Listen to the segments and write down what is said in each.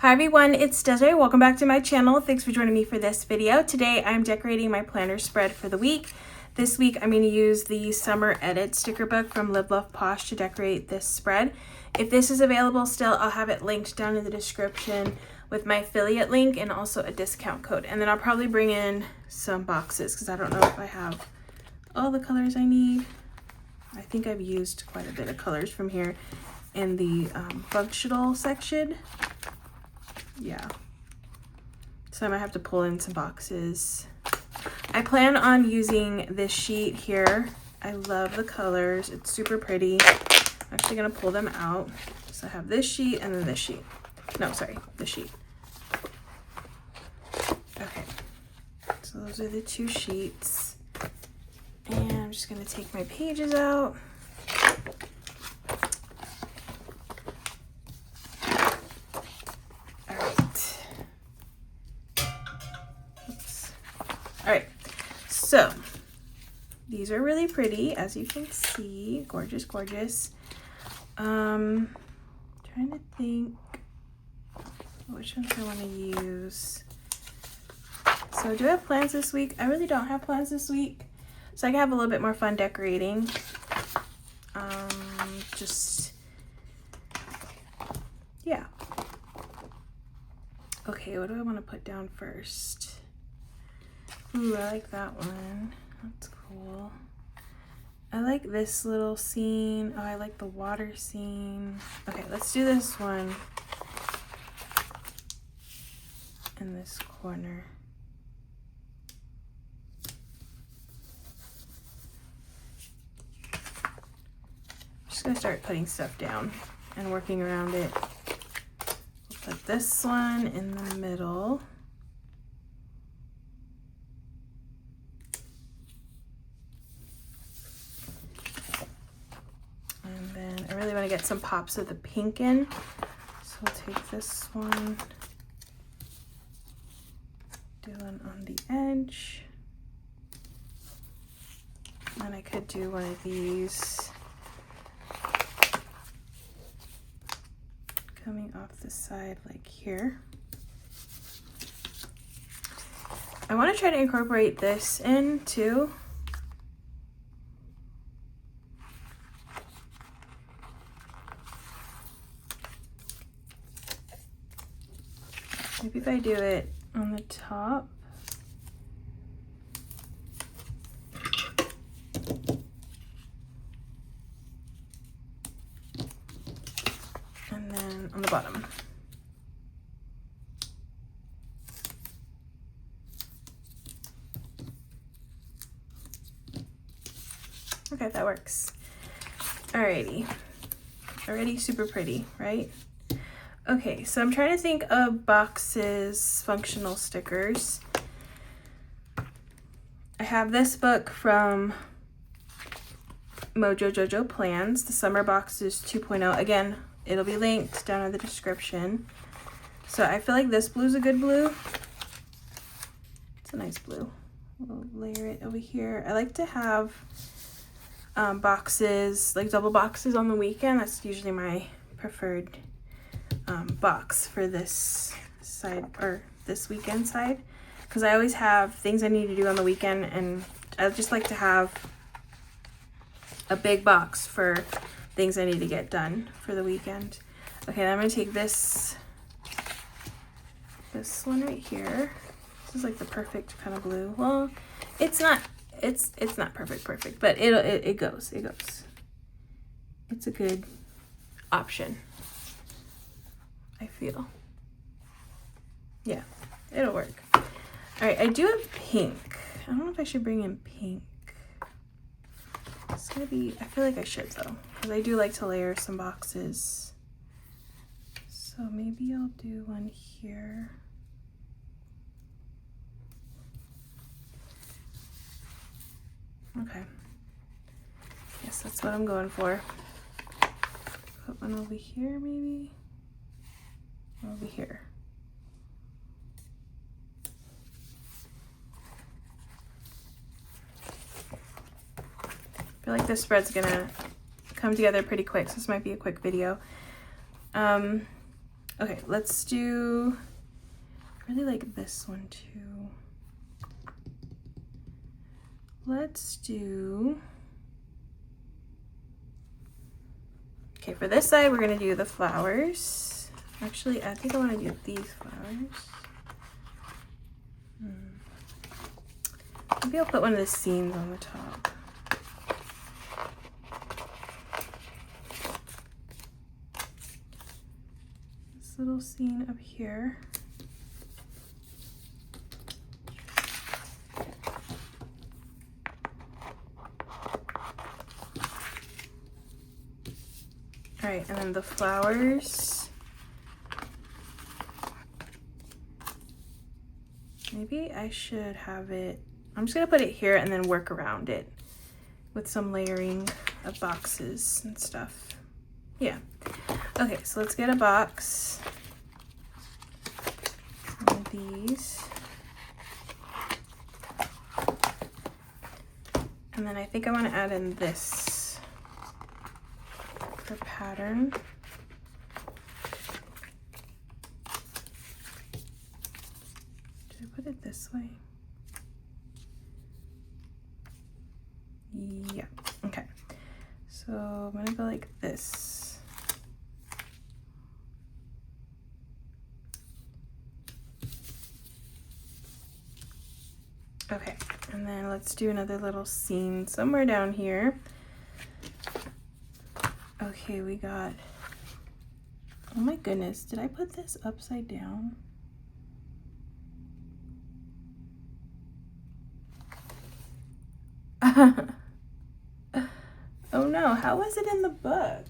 Hi everyone, it's Desiree. Welcome back to my channel. Thanks for joining me for this video. Today I'm decorating my planner spread for the week. This week I'm going to use the Summer Edit sticker book from Live Love Posh to decorate this spread. If this is available still, I'll have it linked down in the description with my affiliate link and also a discount code. And then I'll probably bring in some boxes because I don't know if I have all the colors I need. I think I've used quite a bit of colors from here in the functional section. Yeah, so I might have to pull in some boxes. I plan on using this sheet here. I love the colors. It's super pretty. I'm actually gonna pull them out. So I have this sheet and then this sheet. No, sorry, this sheet. Okay, so those are the two sheets. And I'm just gonna take my pages out. Alright, so these are really pretty, as you can see. Gorgeous, gorgeous. Trying to think which ones I want to use. So do I have plans this week? I really don't have plans this week, so I can have a little bit more fun decorating. Yeah. Okay, what do I want to put down first? Ooh, I like that one. That's cool. I like this little scene. Oh, I like the water scene. Okay, let's do this one in this corner. I'm just gonna start putting stuff down and working around it. We'll put this one in the middle. I really want to get some pops of the pink in, so I'll take this one, do one on the edge, and I could do one of these coming off the side like here. I want to try to incorporate this in too. Maybe if I do it on the top. And then on the bottom. Okay, that works. Alrighty. Already super pretty, right? Okay, so I'm trying to think of boxes, functional stickers. I have this book from Mojo Jojo Plans, the Summer Boxes 2.0. Again, it'll be linked down in the description. So I feel like this blue is a good blue. It's a nice blue. We'll layer it over here. I like to have boxes, like double boxes on the weekend. That's usually my preferred box for this side, or this weekend side, because I always have things I need to do on the weekend, and I just like to have a big box for things I need to get done for the weekend. Okay, then I'm gonna take this one right here. This is like the perfect kind of blue. Well, it's not perfect, but it goes. It's a good option, I feel. Yeah, it'll work. All right, I do have pink. I don't know if I should bring in pink. It's gonna be, I feel like I should though, because I do like to layer some boxes. So maybe I'll do one here. Okay. Yes, that's what I'm going for. Put one over here maybe. Over here. I feel like this spread's gonna come together pretty quick, so this might be a quick video. Okay, let's do, I really like this one too. Let's do, okay, for this side, we're gonna do the flowers. Actually, I think I wanna do these flowers. Maybe I'll put one of the scenes on the top. This little scene up here. All right, and then the flowers. Maybe I should have it, I'm just gonna put it here and then work around it with some layering of boxes and stuff. Yeah. Okay, so let's get a box. One of these. And then I think I want to add in this for pattern. Did I put it this way? Yeah, okay. So I'm gonna go like this. Okay, and then let's do another little scene somewhere down here. Okay, we got, oh my goodness, did I put this upside down? Oh no, how was it in the book?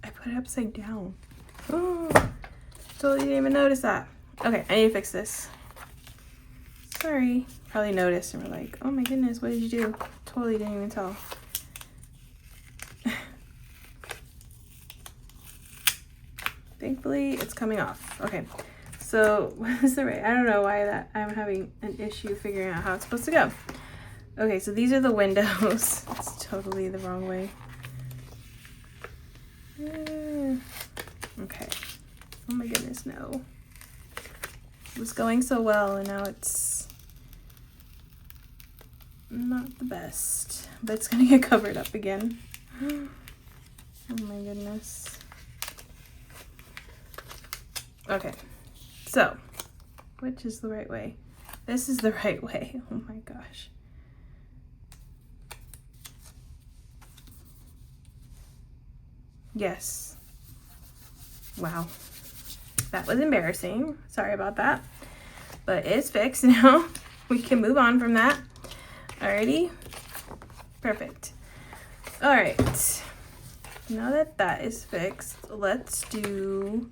I put it upside down. Oh, totally didn't even notice that. Okay, I need to fix this. Sorry. Probably noticed and we're like, oh my goodness, what did you do? Totally didn't even tell. Thankfully, it's coming off. Okay, so what is the right? I don't know why that I'm having an issue figuring out how it's supposed to go. Okay, so these are the windows. It's totally the wrong way. Okay. Oh my goodness, no. It was going so well and now it's not the best, but it's gonna get covered up again. Oh my goodness. Okay, so which is the right way? This is the right way. Oh my gosh. Yes. Wow. That was embarrassing. Sorry about that. But it's fixed now. We can move on from that. Alrighty. Perfect. Alright. Now that that is fixed, let's do...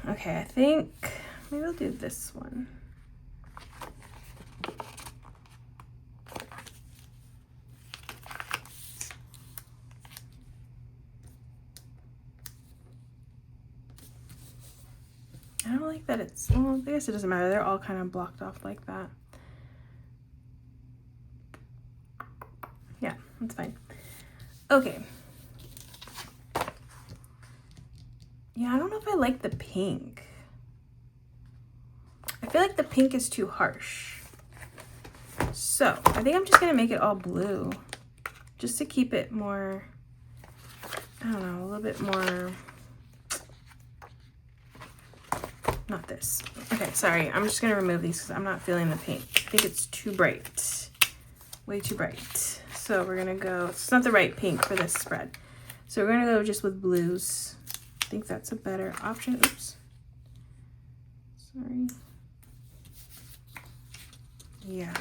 Okay, I think maybe I'll do this one. I don't like that it's, well, I guess it doesn't matter. They're all kind of blocked off like that. Yeah, that's fine. Okay. Yeah, I don't know if I like the pink. I feel like the pink is too harsh. So, I think I'm just gonna make it all blue. Just to keep it more, I don't know, a little bit more, not this. Okay, sorry, I'm just gonna remove these because I'm not feeling the pink. I think it's too bright, way too bright. So we're gonna go, it's not the right pink for this spread. So we're gonna go just with blues. I think that's a better option. Oops. Sorry. Yeah.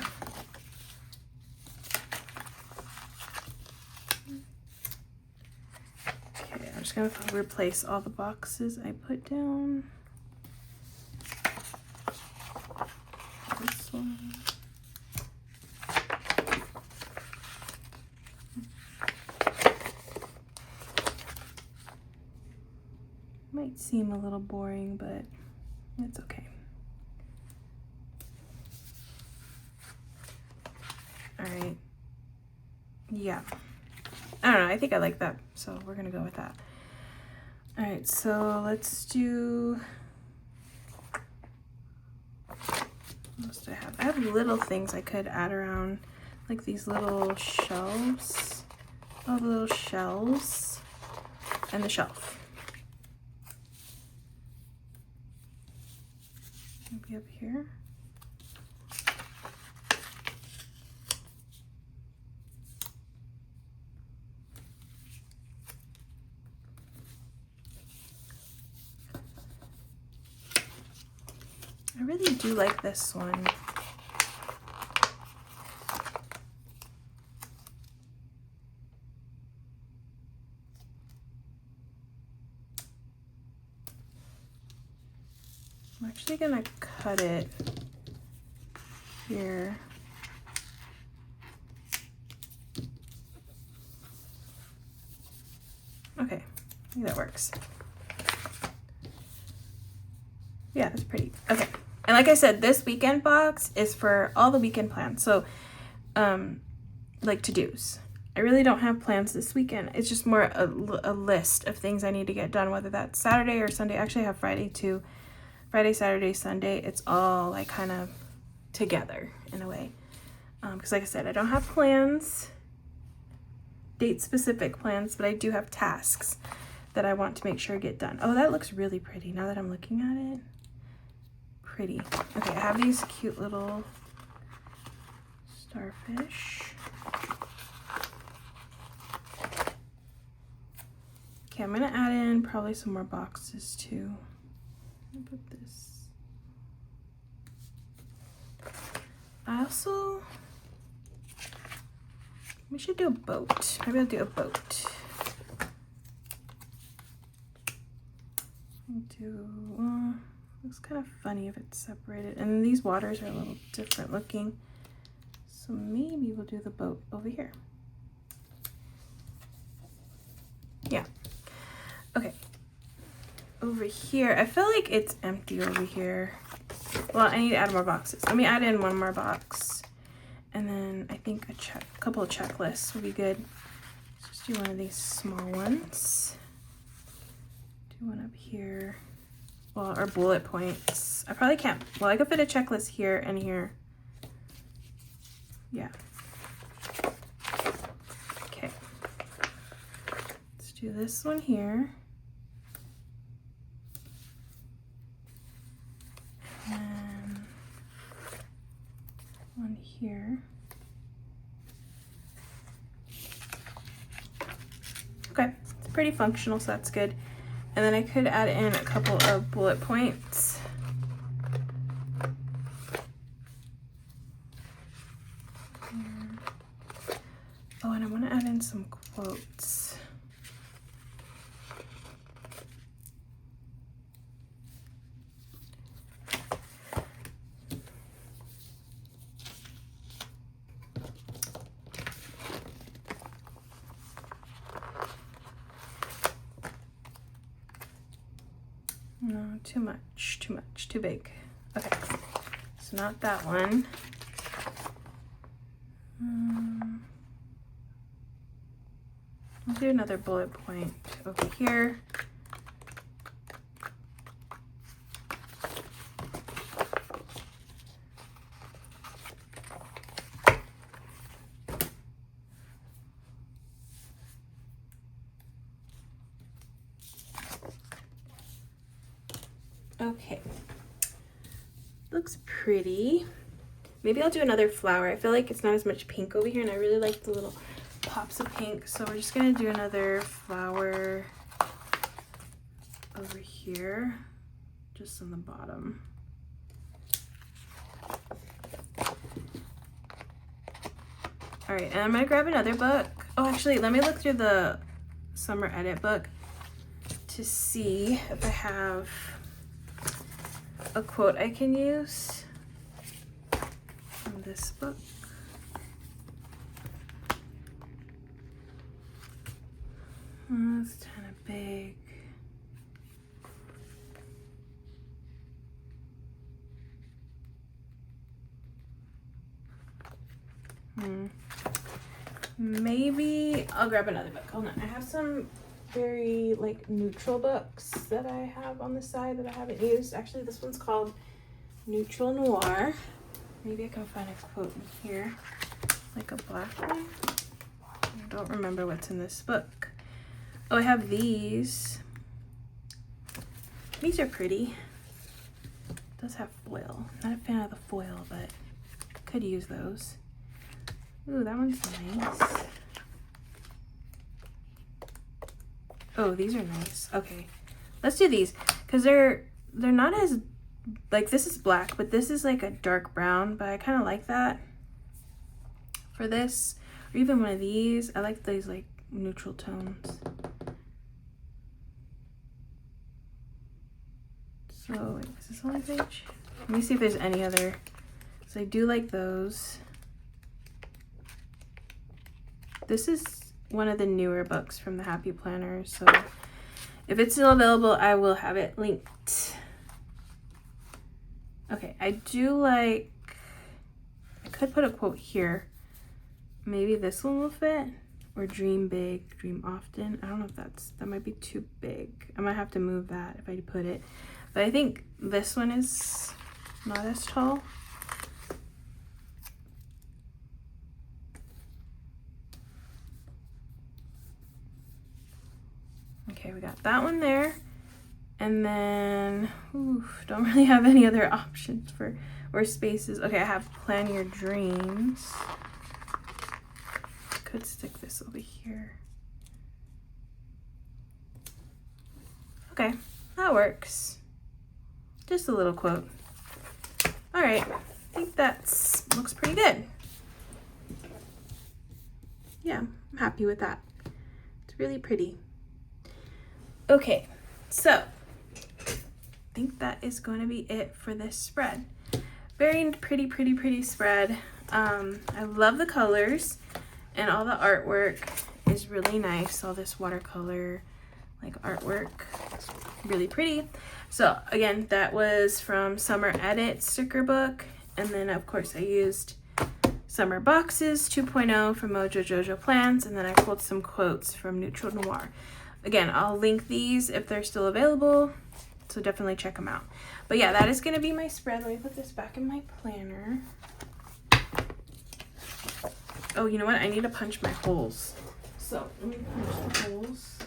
Okay, I'm just gonna replace all the boxes I put down. This one. Might seem a little boring, but it's okay. right. Yeah. I don't know. I think I like that. So we're going to go with that. All right. So let's do... What else do I have? I have little things I could add around, like these little shelves. Oh, the little shelves and the shelf. Maybe up here. I really do like this one. I'm actually gonna cut it here. Okay, I think that works. Yeah, that's pretty. Okay. And like I said, this weekend box is for all the weekend plans. So, like to-dos. I really don't have plans this weekend. It's just more a list of things I need to get done, whether that's Saturday or Sunday. Actually, I have Friday too. Friday, Saturday, Sunday. It's all like kind of together in a way. Because like I said, I don't have plans, date-specific plans, but I do have tasks that I want to make sure get done. Oh, that looks really pretty now that I'm looking at it. Pretty. Okay, I have these cute little starfish. Okay, I'm gonna add in probably some more boxes too. Let me put this. We should do a boat. Maybe I'll do a boat. Looks kind of funny if it's separated. And these waters are a little different looking. So maybe we'll do the boat over here. Yeah. Okay. Over here, I feel like it's empty over here. Well, I need to add more boxes. Let me add in one more box. And then I think a couple of checklists would be good. Let's just do one of these small ones. Do one up here. Well, or bullet points. I probably can't. Well, I could fit a checklist here and here. Yeah. Okay. Let's do this one here. And one here. Okay, it's pretty functional, so that's good. And then I could add in a couple of bullet points. Oh, and I want to add in some quotes. No, too much, too big. Okay, so not that one. I'll do another bullet point over here. Okay, looks pretty. Maybe I'll do another flower. I feel like it's not as much pink over here, and I really like the little pops of pink. So we're just gonna do another flower over here, just on the bottom. All right, and I'm gonna grab another book. Oh, actually, let me look through the summer edit book to see if I have a quote I can use from this book. Oh, it's kind of big. maybe I'll grab another book. Hold on. I have some very like neutral books that I have on the side that I haven't used. Actually, this one's called Neutral Noir. Maybe I can find a quote in here, like a black one. I don't remember what's in this book. Oh, I have these. These are pretty. It does have foil. Not a fan of the foil, but could use those. Ooh, that one's nice. Oh, these are nice. Okay, let's do these because they're not as, like, this is black, but this is like a dark brown, but I kind of like that for this, or even one of these. I like these like neutral tones. So wait, is this the only page? Let me see if there's any other. So I do like those. This is one of the newer books from the Happy Planner, so if it's still available, I will have it linked. Okay, I do like, I could put a quote here. Maybe this one will fit, or dream big, dream often. I don't know if that might be too big. I might have to move that if I put it, but I think this one is not as tall. Okay, we got that one there. And then, don't really have any other options for, or spaces. Okay, I have Plan Your Dreams. Could stick this over here. Okay, that works. Just a little quote. All right, I think that's looks pretty good. Yeah, I'm happy with that. It's really pretty. Okay, so I think that is going to be it for this spread. Very pretty spread. I love the colors, and all the artwork is really nice. All this watercolor like artwork, really pretty. So again, that was from Summer Edit sticker book, and then of course I used Summer Boxes 2.0 from Mojo Jojo Plans, and then I pulled some quotes from Neutral Noir. Again, I'll link these if they're still available, so definitely check them out. But yeah, that is going to be my spread. Let me put this back in my planner. Oh, you know what? I need to punch my holes. So let me punch the holes.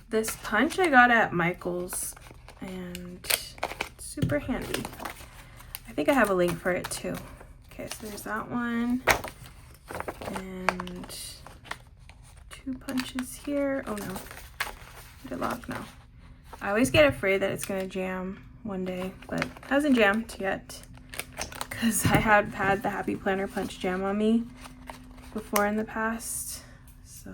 This punch I got at Michael's, and it's super handy. I think I have a link for it too. Okay, so there's that one, and 2 punches here. Oh no, did it lock? No. I always get afraid that it's gonna jam one day, but it hasn't jammed yet, because I have had the Happy Planner punch jam on me before in the past, so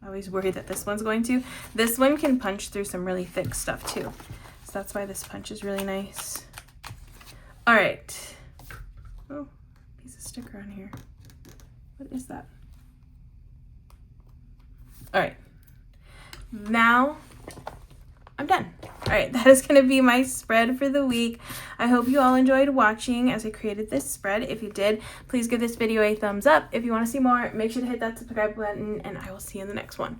I always worry that this one's going to. This one can punch through some really thick stuff too, so that's why this punch is really nice. All right. Oh, piece of sticker on here. What is that? All right. Now I'm done. All right, that is going to be my spread for the week. I hope you all enjoyed watching as I created this spread. If you did, please give this video a thumbs up. If you want to see more, make sure to hit that subscribe button, and I will see you in the next one.